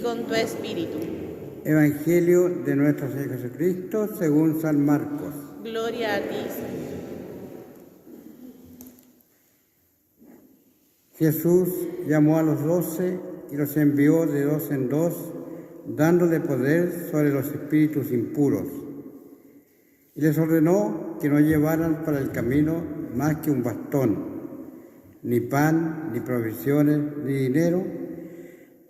con tu espíritu. Evangelio de nuestro Señor Jesucristo según San Marcos. Gloria a ti, Señor. Jesús llamó a los 12 y los envió de 2 en 2, dándole poder sobre los espíritus impuros. Y les ordenó que no llevaran para el camino más que un bastón, ni pan, ni provisiones, ni dinero,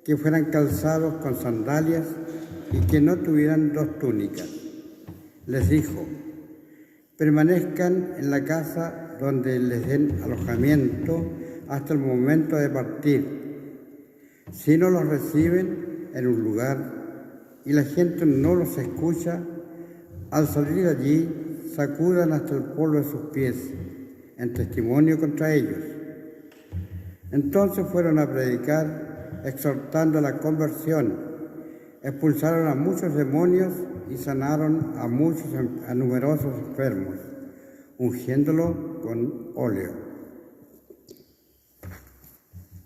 que fueran calzados con sandalias y que no tuvieran 2 túnicas. Les dijo: permanezcan en la casa donde les den alojamiento hasta el momento de partir. Si no los reciben en un lugar y la gente no los escucha, al salir de allí sacudan hasta el polvo de sus pies en testimonio contra ellos. Entonces fueron a predicar, exhortando a la conversión. Expulsaron a muchos demonios y sanaron a numerosos enfermos, ungiéndolo con óleo.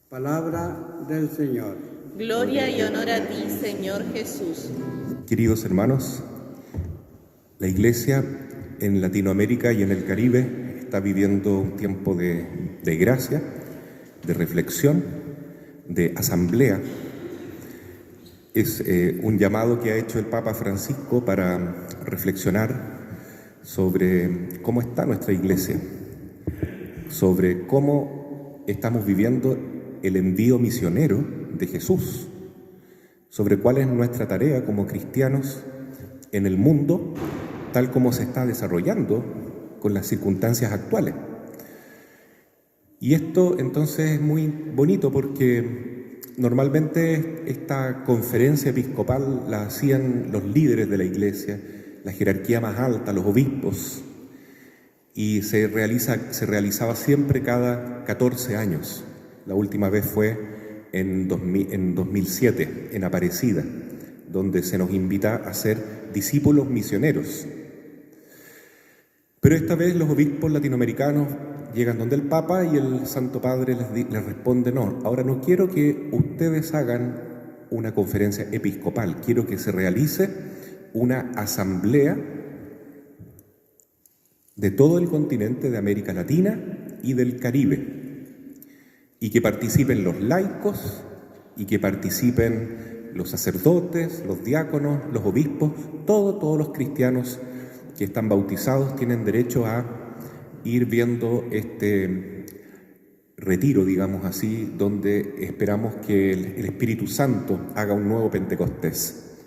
Palabra del Señor. Gloria y honor a ti, Señor Jesús. Queridos hermanos, la Iglesia en Latinoamérica y en el Caribe está viviendo un tiempo de gracia, de reflexión, de asamblea. Es un llamado que ha hecho el Papa Francisco para reflexionar sobre cómo está nuestra Iglesia, sobre cómo estamos viviendo el envío misionero de Jesús, sobre cuál es nuestra tarea como cristianos en el mundo, tal como se está desarrollando con las circunstancias actuales. Y esto entonces es muy bonito porque normalmente esta conferencia episcopal la hacían los líderes de la Iglesia, la jerarquía más alta, los obispos, y se realizaba siempre cada 14 años. La última vez fue en 2007, en Aparecida, donde se nos invita a ser discípulos misioneros. Pero esta vez los obispos latinoamericanos llegan donde el Papa y el Santo Padre les responde: no, ahora no quiero que ustedes hagan una conferencia episcopal, quiero que se realice una asamblea de todo el continente de América Latina y del Caribe, y que participen los laicos, y que participen los sacerdotes, los diáconos, los obispos, todos los cristianos que están bautizados tienen derecho a ir viendo este retiro, digamos así, donde esperamos que el Espíritu Santo haga un nuevo Pentecostés.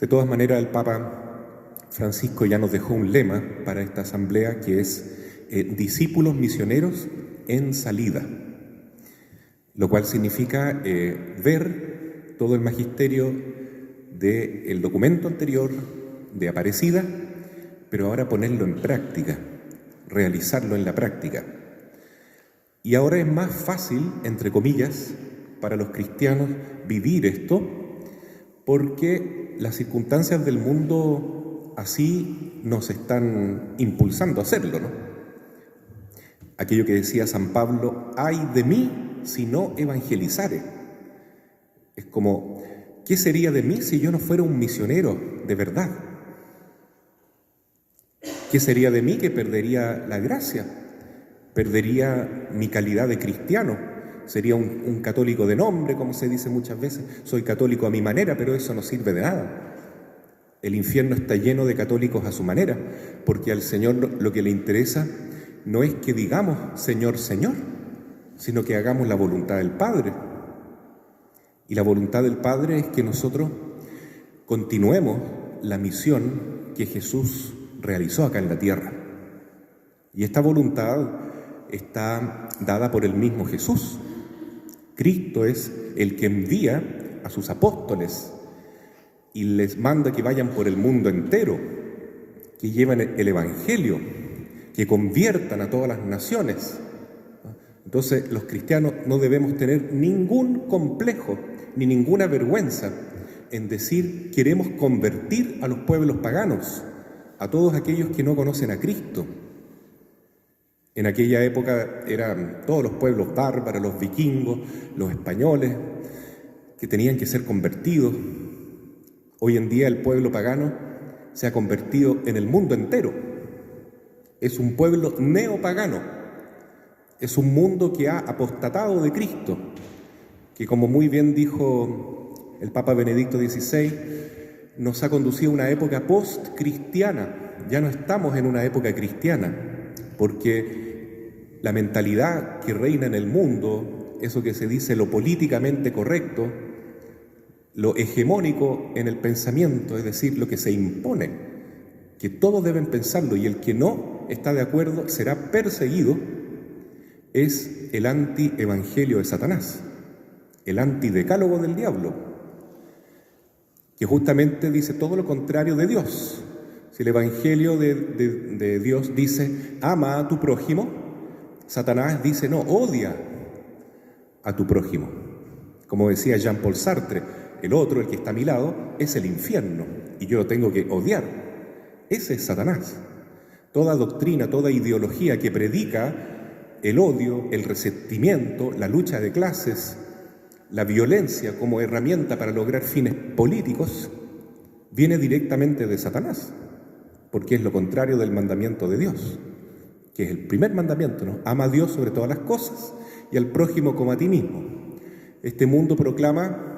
De todas maneras, el Papa Francisco ya nos dejó un lema para esta asamblea que es discípulos misioneros en salida, lo cual significa ver todo el magisterio del documento anterior de Aparecida, pero ahora ponerlo en práctica, realizarlo en la práctica. Y ahora es más fácil, entre comillas, para los cristianos vivir esto, porque las circunstancias del mundo así nos están impulsando a hacerlo, ¿no? Aquello que decía San Pablo: ay de mí si no evangelizare. Es como, ¿qué sería de mí si yo no fuera un misionero de verdad? ¿Qué sería de mí? Que perdería la gracia, perdería mi calidad de cristiano, sería un católico de nombre, como se dice muchas veces. Soy católico a mi manera, pero eso no sirve de nada. El infierno está lleno de católicos a su manera, porque al Señor lo que le interesa no es que digamos Señor, Señor, sino que hagamos la voluntad del Padre. Y la voluntad del Padre es que nosotros continuemos la misión que Jesús realizó acá en la tierra. Y esta voluntad está dada por el mismo Jesús. Cristo es el que envía a sus apóstoles y les manda que vayan por el mundo entero, que lleven el Evangelio, que conviertan a todas las naciones. Entonces, los cristianos no debemos tener ningún complejo ni ninguna vergüenza en decir: queremos convertir a los pueblos paganos, a todos aquellos que no conocen a Cristo. En aquella época eran todos los pueblos bárbaros, los vikingos, los españoles, que tenían que ser convertidos. Hoy en día el pueblo pagano se ha convertido en el mundo entero. Es un pueblo neopagano. Es un mundo que ha apostatado de Cristo, que, como muy bien dijo el Papa Benedicto XVI, nos ha conducido a una época post-cristiana. Ya no estamos en una época cristiana, porque la mentalidad que reina en el mundo, eso que se dice lo políticamente correcto, lo hegemónico en el pensamiento, es decir, lo que se impone, que todos deben pensarlo y el que no está de acuerdo será perseguido, es el anti-evangelio de Satanás, el antidecálogo del diablo, que justamente dice todo lo contrario de Dios. Si el evangelio de Dios dice ama a tu prójimo, Satanás dice no, odia a tu prójimo. Como decía Jean-Paul Sartre, el otro, el que está a mi lado, es el infierno y yo lo tengo que odiar. Ese es Satanás. Toda doctrina, toda ideología que predica el odio, el resentimiento, la lucha de clases, la violencia como herramienta para lograr fines políticos, viene directamente de Satanás, porque es lo contrario del mandamiento de Dios, que es el primer mandamiento, ¿no? Ama a Dios sobre todas las cosas y al prójimo como a ti mismo. Este mundo proclama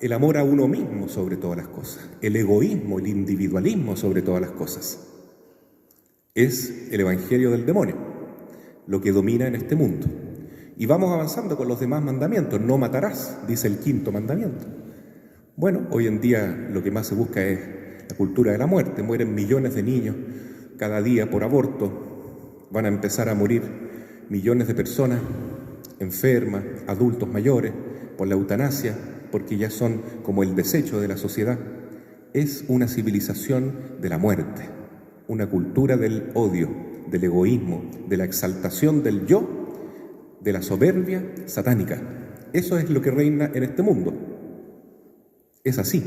el amor a uno mismo sobre todas las cosas, el egoísmo, el individualismo sobre todas las cosas. Es el evangelio del demonio, lo que domina en este mundo. Y vamos avanzando con los demás mandamientos. No matarás, dice el quinto mandamiento. Bueno, hoy en día lo que más se busca es la cultura de la muerte. Mueren millones de niños cada día por aborto. Van a empezar a morir millones de personas enfermas, adultos mayores, por la eutanasia, porque ya son como el desecho de la sociedad. Es una civilización de la muerte, una cultura del odio, del egoísmo, de la exaltación del yo, de la soberbia satánica. Eso es lo que reina en este mundo. Es así.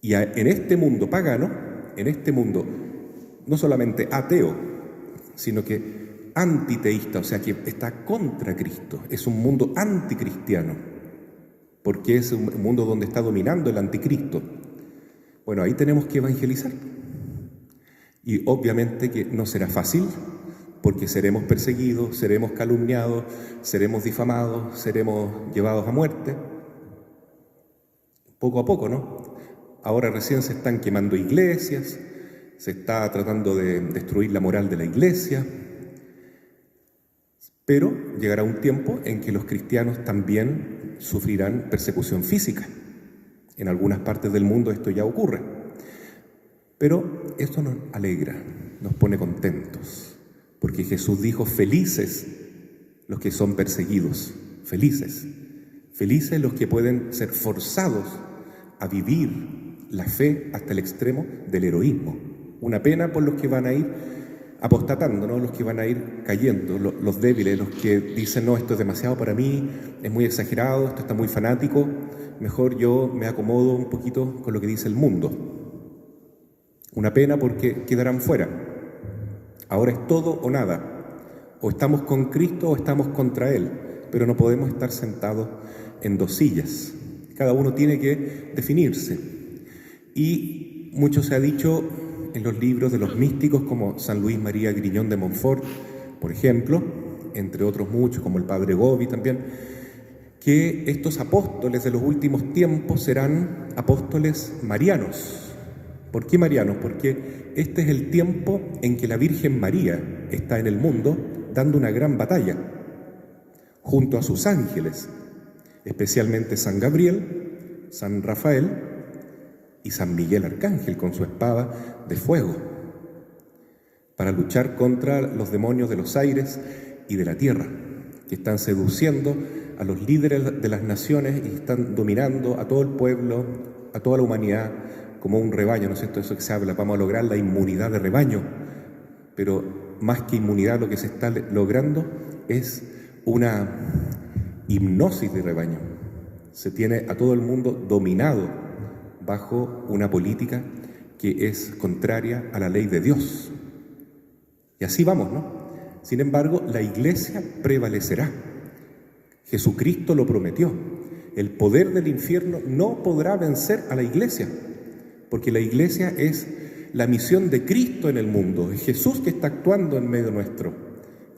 Y en este mundo pagano, en este mundo no solamente ateo, sino que antiteísta, o sea que está contra Cristo, es un mundo anticristiano, porque es un mundo donde está dominando el anticristo. Bueno, ahí tenemos que evangelizar. Y obviamente que no será fácil, porque seremos perseguidos, seremos calumniados, seremos difamados, seremos llevados a muerte. Poco a poco, ¿no? Ahora recién se están quemando iglesias, se está tratando de destruir la moral de la iglesia, pero llegará un tiempo en que los cristianos también sufrirán persecución física. En algunas partes del mundo esto ya ocurre, pero esto nos alegra, nos pone contentos. Porque Jesús dijo, felices los que son perseguidos, felices los que pueden ser forzados a vivir la fe hasta el extremo del heroísmo. Una pena por los que van a ir apostatando, ¿no? Los que van a ir cayendo, los débiles, los que dicen, no, esto es demasiado para mí, es muy exagerado, esto está muy fanático, mejor yo me acomodo un poquito con lo que dice el mundo. Una pena porque quedarán fuera. Ahora es todo o nada, o estamos con Cristo o estamos contra Él, pero no podemos estar sentados en dos sillas. Cada uno tiene que definirse. Y mucho se ha dicho en los libros de los místicos como San Luis María Griñón de Montfort, por ejemplo, entre otros muchos, como el Padre Gobi también, que estos apóstoles de los últimos tiempos serán apóstoles marianos. ¿Por qué marianos? Porque este es el tiempo en que la Virgen María está en el mundo dando una gran batalla junto a sus ángeles, especialmente San Gabriel, San Rafael y San Miguel Arcángel con su espada de fuego para luchar contra los demonios de los aires y de la tierra que están seduciendo a los líderes de las naciones y están dominando a todo el pueblo, a toda la humanidad, como un rebaño, ¿no es cierto? Eso que se habla, vamos a lograr la inmunidad de rebaño, pero más que inmunidad lo que se está logrando es una hipnosis de rebaño. Se tiene a todo el mundo dominado bajo una política que es contraria a la ley de Dios. Y así vamos, ¿no? Sin embargo, la Iglesia prevalecerá. Jesucristo lo prometió. el poder del infierno no podrá vencer a la iglesia, porque la iglesia es la misión de Cristo en el mundo, es Jesús que está actuando en medio nuestro.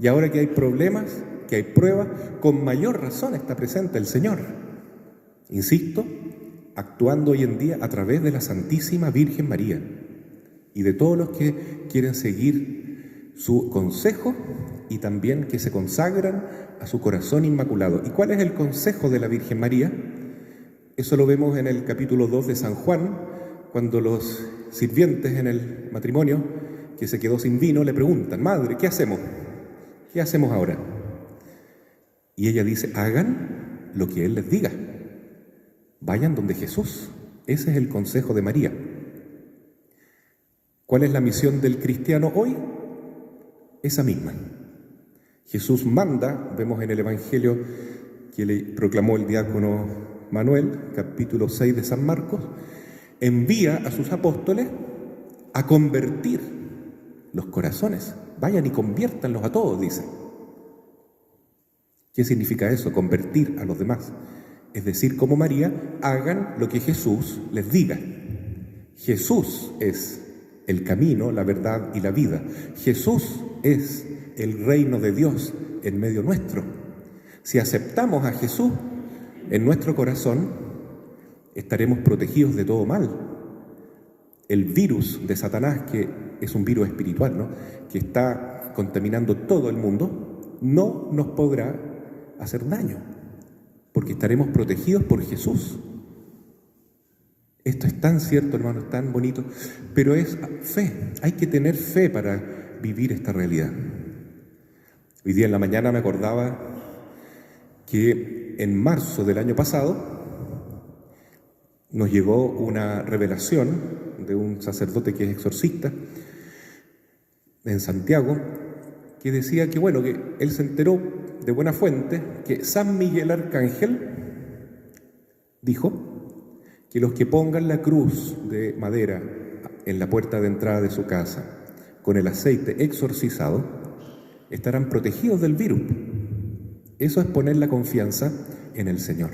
Y ahora que hay problemas, que hay pruebas, con mayor razón está presente el Señor. Insisto, actuando hoy en día a través de la Santísima Virgen María y de todos los que quieren seguir su consejo y también que se consagran a su corazón inmaculado. ¿Y cuál es el consejo de la Virgen María? Eso lo vemos en el capítulo 2 de San Juan, cuando los sirvientes en el matrimonio que se quedó sin vino le preguntan: Madre, ¿qué hacemos? ¿Qué hacemos ahora? Y ella dice: hagan lo que Él les diga. Vayan donde Jesús. Ese es el consejo de María. ¿Cuál es la misión del cristiano hoy? Esa misma. Jesús manda, vemos en el Evangelio que le proclamó el diácono Manuel, capítulo 6 de San Marcos, envía a sus apóstoles a convertir los corazones. Vayan y conviértanlos a todos, dice. ¿Qué significa eso? Convertir a los demás. Es decir, como María, hagan lo que Jesús les diga. Jesús es el camino, la verdad y la vida. Jesús es el reino de Dios en medio nuestro. Si aceptamos a Jesús en nuestro corazón, estaremos protegidos de todo mal. El virus de Satanás, que es un virus espiritual, ¿no?, que está contaminando todo el mundo, no nos podrá hacer daño, porque estaremos protegidos por Jesús. Esto es tan cierto, hermanos, tan bonito, pero es fe. Hay que tener fe para vivir esta realidad. Hoy día en la mañana me acordaba que en marzo del año pasado nos llegó una revelación de un sacerdote que es exorcista en Santiago, que decía que, bueno, que él se enteró de buena fuente que San Miguel Arcángel dijo que los que pongan la cruz de madera en la puerta de entrada de su casa con el aceite exorcizado estarán protegidos del virus. Eso es poner la confianza en el Señor.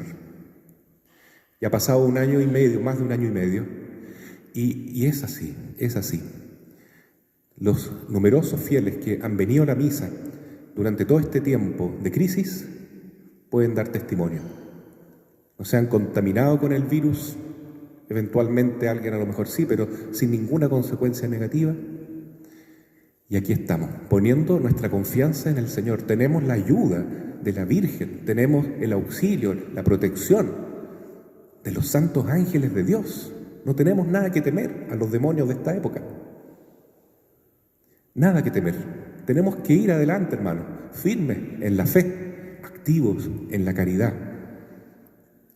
Ya ha pasado 1 año y medio, más de 1 año y medio, y es así, es así. Los numerosos fieles que han venido a la misa durante todo este tiempo de crisis pueden dar testimonio. No se han contaminado con el virus, eventualmente alguien a lo mejor sí, pero sin ninguna consecuencia negativa. Y aquí estamos, poniendo nuestra confianza en el Señor. Tenemos la ayuda de la Virgen, tenemos el auxilio, la protección de los santos ángeles de Dios. No tenemos nada que temer a los demonios de esta época. Nada que temer. Tenemos que ir adelante, hermanos, firmes en la fe, activos en la caridad,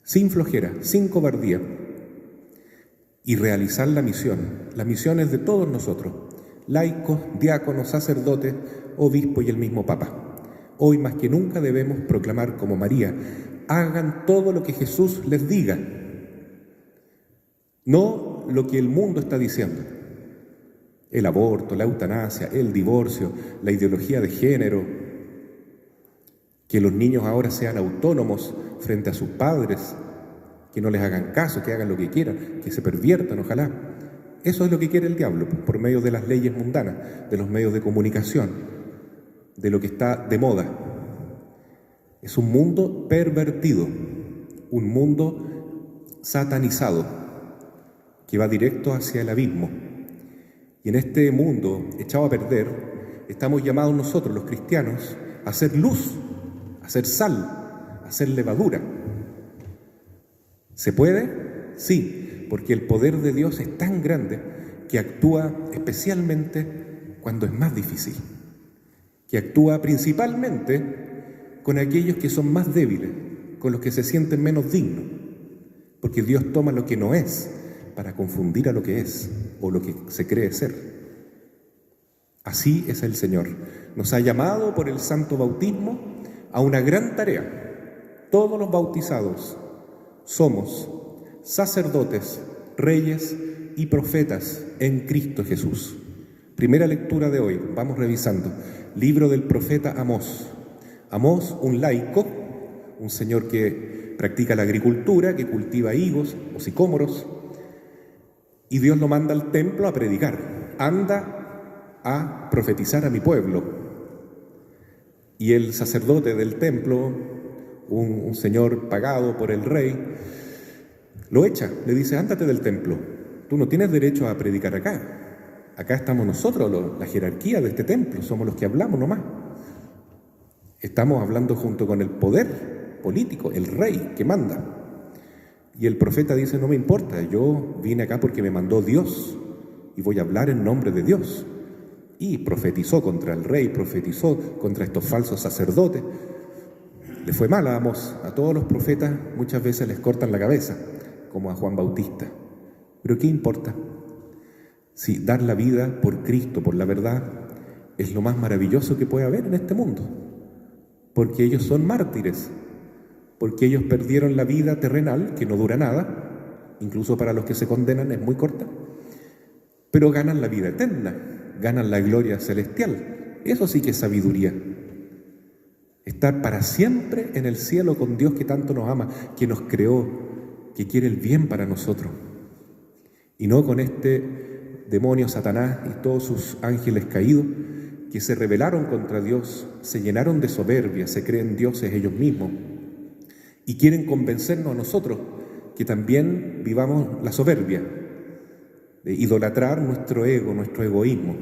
sin flojera, sin cobardía, y realizar la misión. La misión es de todos nosotros, laicos, diáconos, sacerdotes, obispos y el mismo Papa. Hoy más que nunca debemos proclamar como María: hagan todo lo que Jesús les diga, no lo que el mundo está diciendo. El aborto, la eutanasia, el divorcio, la ideología de género, que los niños ahora sean autónomos frente a sus padres, que no les hagan caso, que hagan lo que quieran, que se perviertan, ojalá. Eso es lo que quiere el diablo, por medio de las leyes mundanas, de los medios de comunicación, de lo que está de moda. Es un mundo pervertido, un mundo satanizado, que va directo hacia el abismo. Y en este mundo echado a perder, estamos llamados nosotros, los cristianos, a hacer luz, a hacer sal, a hacer levadura. ¿Se puede? Sí, porque el poder de Dios es tan grande que actúa especialmente cuando es más difícil, que actúa principalmente con aquellos que son más débiles, con los que se sienten menos dignos, porque Dios toma lo que no es para confundir a lo que es o lo que se cree ser. Así es el Señor. Nos ha llamado por el santo bautismo a una gran tarea. Todos los bautizados somos sacerdotes, reyes y profetas en Cristo Jesús. Primera lectura de hoy, vamos revisando. Libro del profeta Amós. Amós, un laico, un señor que practica la agricultura, que cultiva higos o sicómoros, y Dios lo manda al templo a predicar. Anda a profetizar a mi pueblo. Y el sacerdote del templo, un señor pagado por el rey, lo echa, le dice: ándate del templo, tú no tienes derecho a predicar acá. Acá estamos nosotros, la jerarquía de este templo, somos los que hablamos nomás. Estamos hablando junto con el poder político, el rey que manda. Y el profeta dice: no me importa, yo vine acá porque me mandó Dios y voy a hablar en nombre de Dios. Y profetizó contra el rey, profetizó contra estos falsos sacerdotes. Le fue mal a Amós. A todos los profetas muchas veces les cortan la cabeza, como a Juan Bautista. Pero ¿qué importa? Si dar la vida por Cristo, por la verdad, es lo más maravilloso que puede haber en este mundo. Porque ellos son mártires, porque ellos perdieron la vida terrenal, que no dura nada, incluso para los que se condenan es muy corta, pero ganan la vida eterna, ganan la gloria celestial. Eso sí que es sabiduría. Estar para siempre en el cielo con Dios que tanto nos ama, que nos creó, que quiere el bien para nosotros. Y no con este demonio Satanás y todos sus ángeles caídos que se rebelaron contra Dios, se llenaron de soberbia, se creen dioses ellos mismos y quieren convencernos a nosotros que también vivamos la soberbia, de idolatrar nuestro ego, nuestro egoísmo,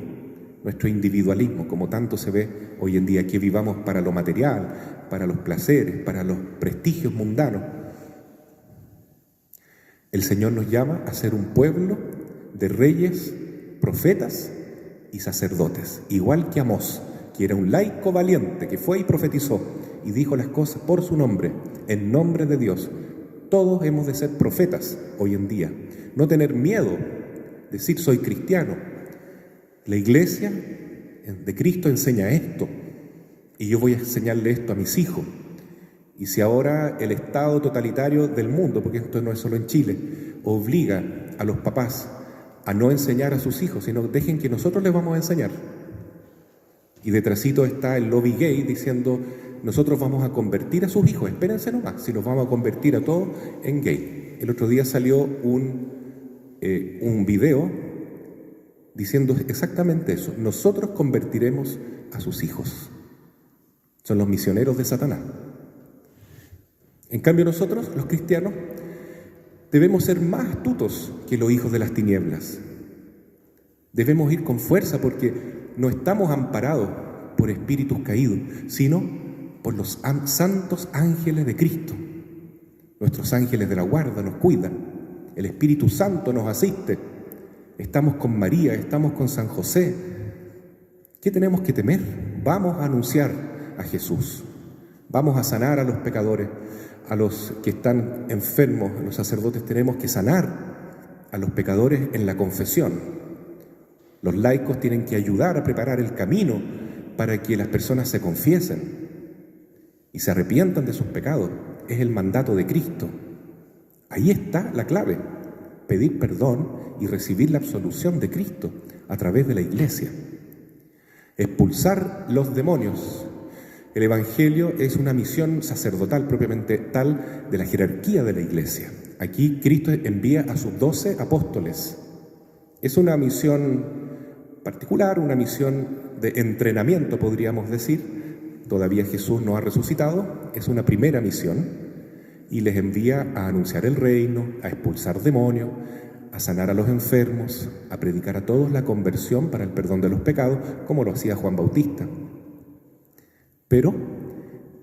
nuestro individualismo, como tanto se ve hoy en día, que vivamos para lo material, para los placeres, para los prestigios mundanos. El Señor nos llama a ser un pueblo de reyes, profetas y sacerdotes, igual que Amós, que era un laico valiente que fue y profetizó y dijo las cosas por su nombre, en nombre de Dios. Todos hemos de ser profetas hoy en día, no tener miedo, decir soy cristiano. La iglesia de Cristo enseña esto y yo voy a enseñarle esto a mis hijos. Y si ahora el Estado totalitario del mundo, porque esto no es solo en Chile, obliga a los papás a no enseñar a sus hijos, sino dejen que nosotros les vamos a enseñar. Y detrásito está el lobby gay diciendo: nosotros vamos a convertir a sus hijos, espérense nomás, si los vamos a convertir a todos en gay. El otro día salió un video diciendo exactamente eso: nosotros convertiremos a sus hijos. Son los misioneros de Satanás. En cambio nosotros, los cristianos, debemos ser más astutos que los hijos de las tinieblas. Debemos ir con fuerza porque no estamos amparados por espíritus caídos, sino por los santos ángeles de Cristo. Nuestros ángeles de la guarda nos cuidan, el Espíritu Santo nos asiste. Estamos con María, estamos con San José. ¿Qué tenemos que temer? Vamos a anunciar a Jesús. Vamos a sanar a los pecadores, a los que están enfermos. Los sacerdotes tenemos que sanar a los pecadores en la confesión. Los laicos tienen que ayudar a preparar el camino para que las personas se confiesen y se arrepientan de sus pecados. Es el mandato de Cristo. Ahí está la clave: pedir perdón y recibir la absolución de Cristo a través de la Iglesia. Expulsar los demonios. El Evangelio es una misión sacerdotal propiamente tal de la jerarquía de la Iglesia. Aquí Cristo envía a sus 12 apóstoles. Es una misión particular, una misión de entrenamiento, podríamos decir. Todavía Jesús no ha resucitado, es una primera misión y les envía a anunciar el reino, a expulsar demonios, a sanar a los enfermos, a predicar a todos la conversión para el perdón de los pecados, como lo hacía Juan Bautista. Pero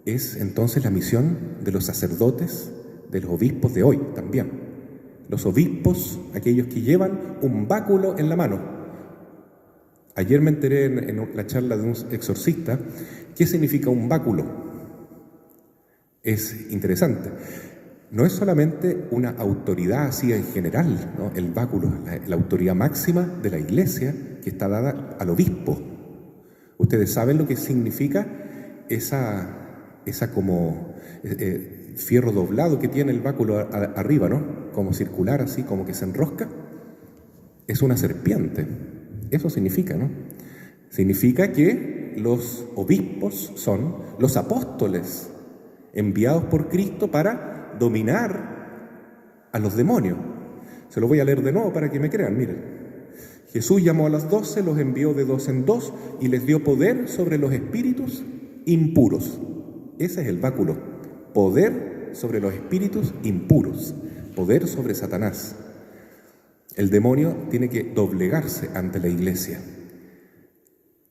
es entonces la misión de los sacerdotes, de los obispos de hoy también. Los obispos, aquellos que llevan un báculo en la mano. Ayer me enteré en la charla de un exorcista qué significa un báculo. Es interesante. No es solamente una autoridad así en general, ¿no? El báculo, la autoridad máxima de la Iglesia que está dada al obispo. Ustedes saben lo que significa esa como fierro doblado que tiene el báculo arriba, ¿no? Como circular así, como que se enrosca. Es una serpiente. Eso significa, ¿no? Significa que los obispos son los apóstoles enviados por Cristo para dominar a los demonios. Se lo voy a leer de nuevo para que me crean, miren. Jesús llamó a las 12, los envió de 2 en 2 y les dio poder sobre los espíritus impuros. Ese es el báculo. Poder sobre los espíritus impuros. Poder sobre Satanás. El demonio tiene que doblegarse ante la iglesia.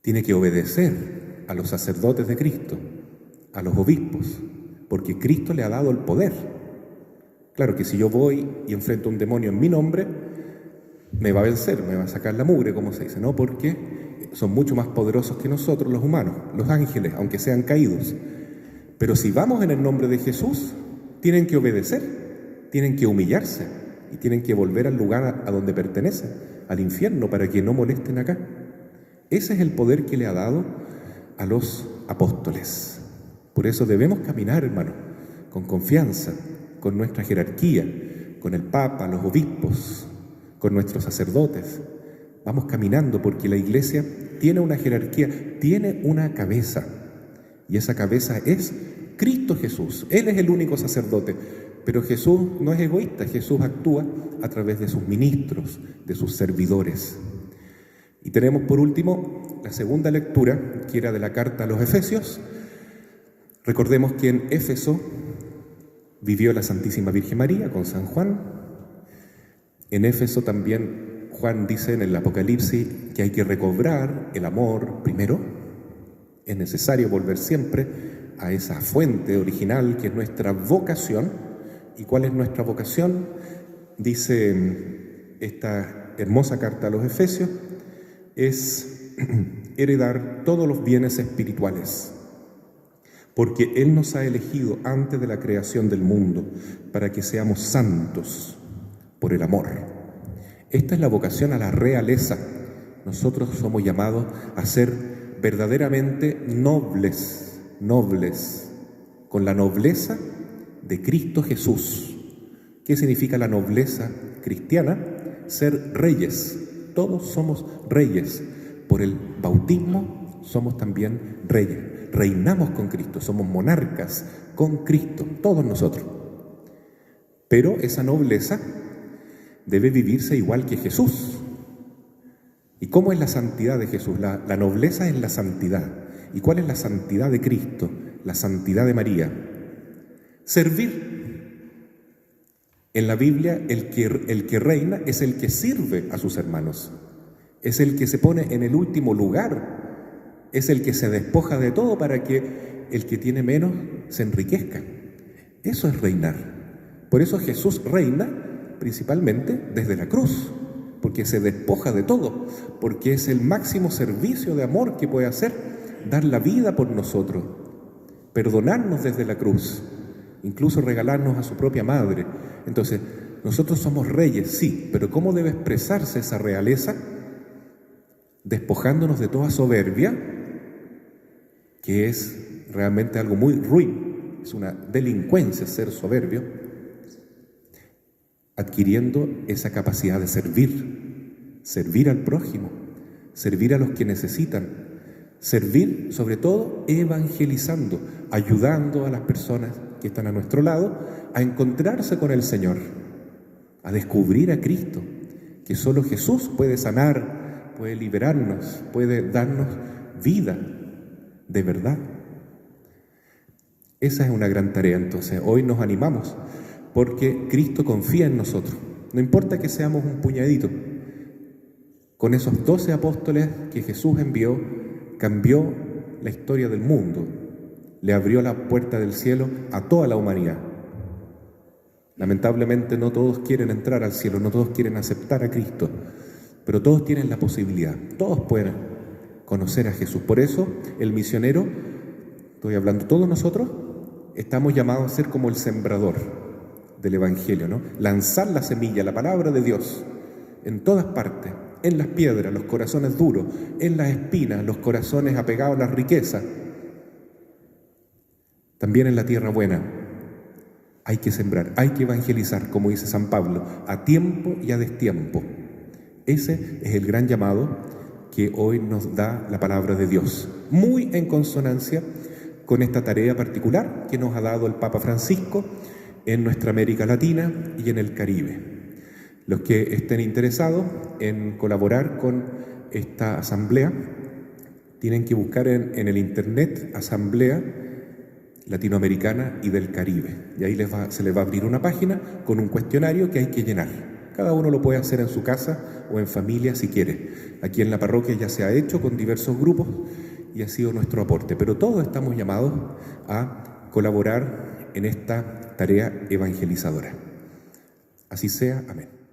Tiene que obedecer a los sacerdotes de Cristo, a los obispos, porque Cristo le ha dado el poder. Claro que si yo voy y enfrento a un demonio en mi nombre, me va a vencer, me va a sacar la mugre, como se dice, ¿no? Porque son mucho más poderosos que nosotros los humanos, los ángeles, aunque sean caídos. Pero si vamos en el nombre de Jesús, tienen que obedecer, tienen que humillarse y tienen que volver al lugar a donde pertenecen, al infierno, para que no molesten acá. Ese es el poder que le ha dado a los apóstoles. Por eso debemos caminar, hermano, con confianza, con nuestra jerarquía, con el Papa, los obispos, con nuestros sacerdotes. Vamos caminando porque la iglesia tiene una jerarquía, tiene una cabeza. Y esa cabeza es Cristo Jesús. Él es el único sacerdote. Pero Jesús no es egoísta, Jesús actúa a través de sus ministros, de sus servidores. Y tenemos por último la segunda lectura, que era de la carta a los Efesios. Recordemos que en Éfeso vivió la Santísima Virgen María con San Juan. En Éfeso también Juan dice en el Apocalipsis que hay que recobrar el amor primero. Es necesario volver siempre a esa fuente original que es nuestra vocación. ¿Y cuál es nuestra vocación? Dice esta hermosa carta a los Efesios, es heredar todos los bienes espirituales, porque Él nos ha elegido antes de la creación del mundo para que seamos santos por el amor. Esta es la vocación a la realeza. Nosotros somos llamados a ser verdaderamente nobles, con la nobleza de Cristo Jesús. ¿Qué significa la nobleza cristiana? Ser reyes. Todos somos reyes. Por el bautismo somos también reyes. Reinamos con Cristo, somos monarcas con Cristo, todos nosotros. Pero esa nobleza debe vivirse igual que Jesús. ¿Y cómo es la santidad de Jesús? La nobleza es la santidad. ¿Y cuál es la santidad de Cristo? La santidad de María. Servir. En la Biblia, el que reina es el que sirve a sus hermanos. Es el que se pone en el último lugar. Es el que se despoja de todo para que el que tiene menos se enriquezca. Eso es reinar. Por eso Jesús reina principalmente desde la cruz, porque se despoja de todo, porque es el máximo servicio de amor que puede hacer, dar la vida por nosotros, perdonarnos desde la cruz, incluso regalarnos a su propia madre. Entonces, nosotros somos reyes, sí, pero ¿cómo debe expresarse esa realeza? Despojándonos de toda soberbia, que es realmente algo muy ruin, es una delincuencia ser soberbio, adquiriendo esa capacidad de servir al prójimo, servir a los que necesitan, servir sobre todo evangelizando, ayudando a las personas que están a nuestro lado a encontrarse con el Señor, a descubrir a Cristo, que solo Jesús puede sanar, puede liberarnos, puede darnos vida de verdad. Esa es una gran tarea. Entonces hoy nos animamos porque Cristo confía en nosotros. No importa que seamos un puñadito. Con esos 12 apóstoles que Jesús envió, cambió la historia del mundo. Le abrió la puerta del cielo a toda la humanidad. Lamentablemente no todos quieren entrar al cielo, no todos quieren aceptar a Cristo, pero todos tienen la posibilidad, todos pueden conocer a Jesús. Por eso el misionero, estoy hablando todos nosotros, estamos llamados a ser como el sembrador del Evangelio, ¿no? Lanzar la semilla, la palabra de Dios, en todas partes, en las piedras, los corazones duros, en las espinas, los corazones apegados a la riqueza, también en la tierra buena. Hay que sembrar, hay que evangelizar, como dice San Pablo, a tiempo y a destiempo. Ese es el gran llamado que hoy nos da la palabra de Dios, muy en consonancia con esta tarea particular que nos ha dado el Papa Francisco en nuestra América Latina y en el Caribe. Los que estén interesados en colaborar con esta asamblea tienen que buscar en el internet Asamblea Latinoamericana y del Caribe, y ahí se les va a abrir una página con un cuestionario que hay que llenar. Cada uno lo puede hacer en su casa o en familia si quiere. Aquí en la parroquia ya se ha hecho con diversos grupos y ha sido nuestro aporte, pero todos estamos llamados a colaborar en esta tarea evangelizadora. Así sea, amén.